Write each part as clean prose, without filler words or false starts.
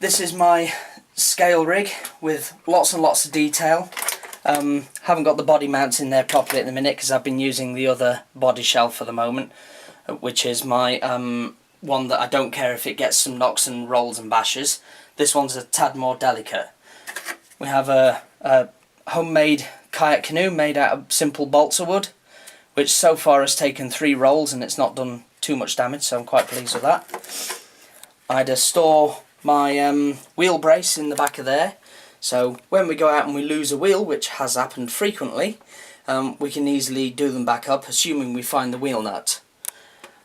This is my scale rig with lots and lots of detail. Haven't got the body mounts in there properly at the minute because I've been using the other body shell for the moment, which is my one that I don't care if it gets some knocks and rolls and bashes. This one's a tad more delicate. We have a homemade kayak canoe made out of simple balsa wood, which so far has taken 3 rolls and it's not done too much damage, so I'm quite pleased with that. I'd store my wheel brace in the back of there, so when we go out and we lose a wheel, which has happened frequently, we can easily do them back up, assuming we find the wheel nut.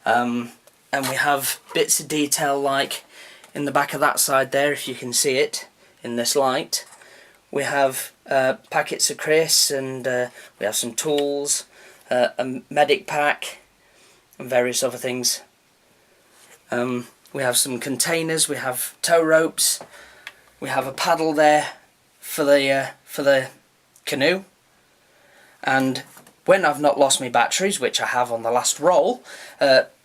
And we have bits of detail like in the back of that side there, if you can see it in this light. We have packets of crisps, and we have some tools, a medic pack and various other things. We have some containers, we have tow ropes, we have a paddle there for the canoe, and when I've not lost my batteries, which I have on the last roll,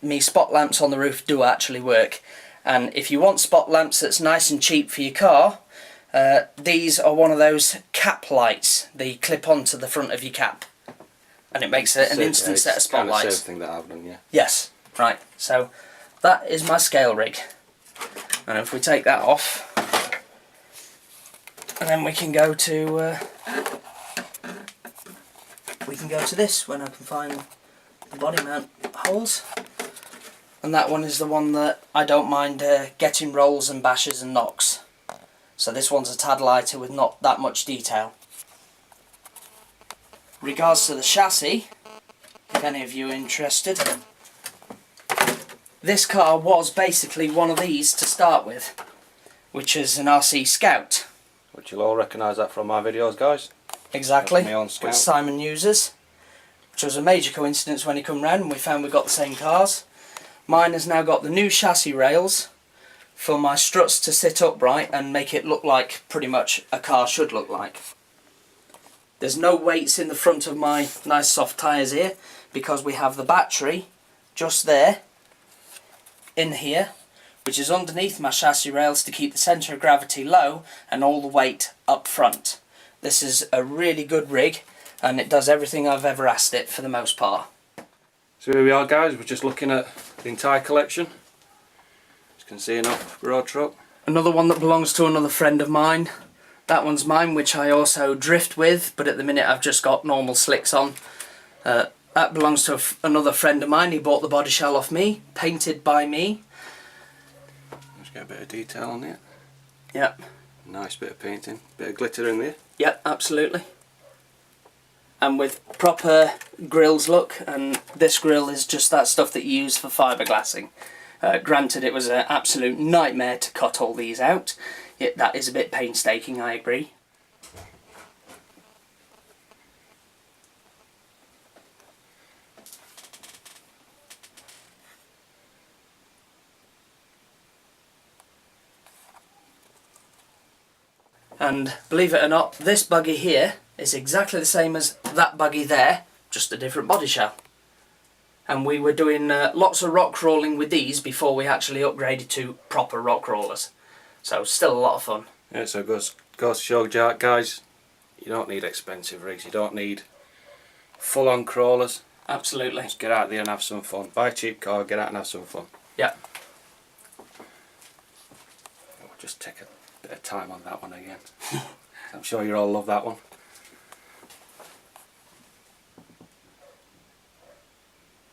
me spot lamps on the roof do actually work. And if you want spot lamps that's nice and cheap for your car, these are one of those cap lights. They clip onto the front of your cap, and it makes an instant set of spotlights. Kind of same thing that I've done, yeah. Yes, right. So that is my scale rig, and if we take that off, and then we can go to this when I can find the body mount holes. And that one is the one that I don't mind getting rolls and bashes and knocks. So this one's a tad lighter with not that much detail. Regards to the chassis, if any of you are interested, this car was basically one of these to start with, which is an RC Scout. Which you'll all recognise that from my videos, guys. Exactly, my own Scout. which Simon uses, which was a major coincidence when he come round and we found we got the same cars. Mine has now got the new chassis rails for my struts to sit upright and make it look like pretty much a car should look like. There's no weights in the front of my nice soft tyres here because we have the battery just there in here, which is underneath my chassis rails to keep the centre of gravity low and all the weight up front. This is a really good rig and it does everything I've ever asked it for the most part. So here we are, guys, we're just looking at the entire collection. As you can see, an off-road truck. Another one that belongs to another friend of mine. That one's mine, which I also drift with, but at the minute I've just got normal slicks on. That belongs to another friend of mine. He bought the body shell off me, painted by me. Just get a bit of detail on it. Yep. Nice bit of painting, bit of glitter in there. Yep, absolutely. And with proper grills look, and this grill is just that stuff that you use for fiberglassing. Granted, it was an absolute nightmare to cut all these out, yet that is a bit painstaking, I agree. And believe it or not, this buggy here is exactly the same as that buggy there, just a different body shell. And we were doing lots of rock crawling with these before we actually upgraded to proper rock crawlers. So still a lot of fun. Yeah, so goes to show, guys, you don't need expensive rigs, you don't need full-on crawlers. Absolutely. Just get out there and have some fun. Buy a cheap car, get out and have some fun. Yeah. We'll just take a bit of time on that one again. I'm sure you all love that one.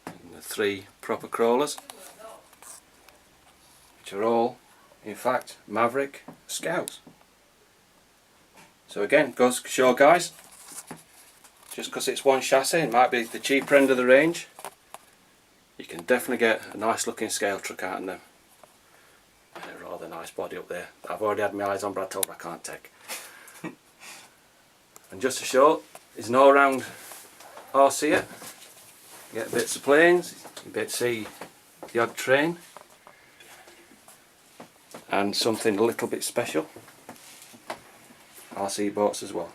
And the 3 proper crawlers, which are all, in fact, Maverick Scouts. So again, goes to show, guys, just because it's one chassis, it might be the cheaper end of the range, you can definitely get a nice looking scale truck out of them. And a rather nice body up there. I've already had my eyes on, but I told her I can't take. And just to show, it's an all-round RC it. You get bits of planes, you get to see the odd train, and something a little bit special, RC boats as well.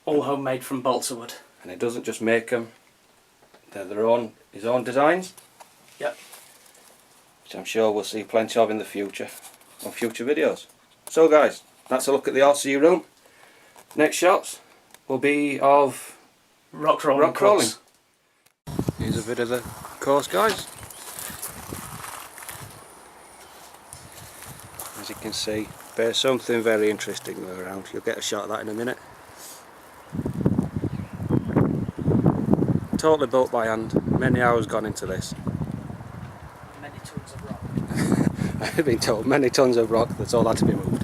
All homemade from balsa wood. And it doesn't just make them, they're his own designs. Yep. Which I'm sure we'll see plenty of in the future. on future videos. So guys, that's a look at the RC room. Next shots will be of Rock crawling. rock crawling. Here's a bit of the course, guys. As you can see, there's something very interesting around. You'll get a shot of that in a minute. Totally built by hand. Many hours gone into this. Many tons of rock. I've been told many tons of rock, that's all had to be moved.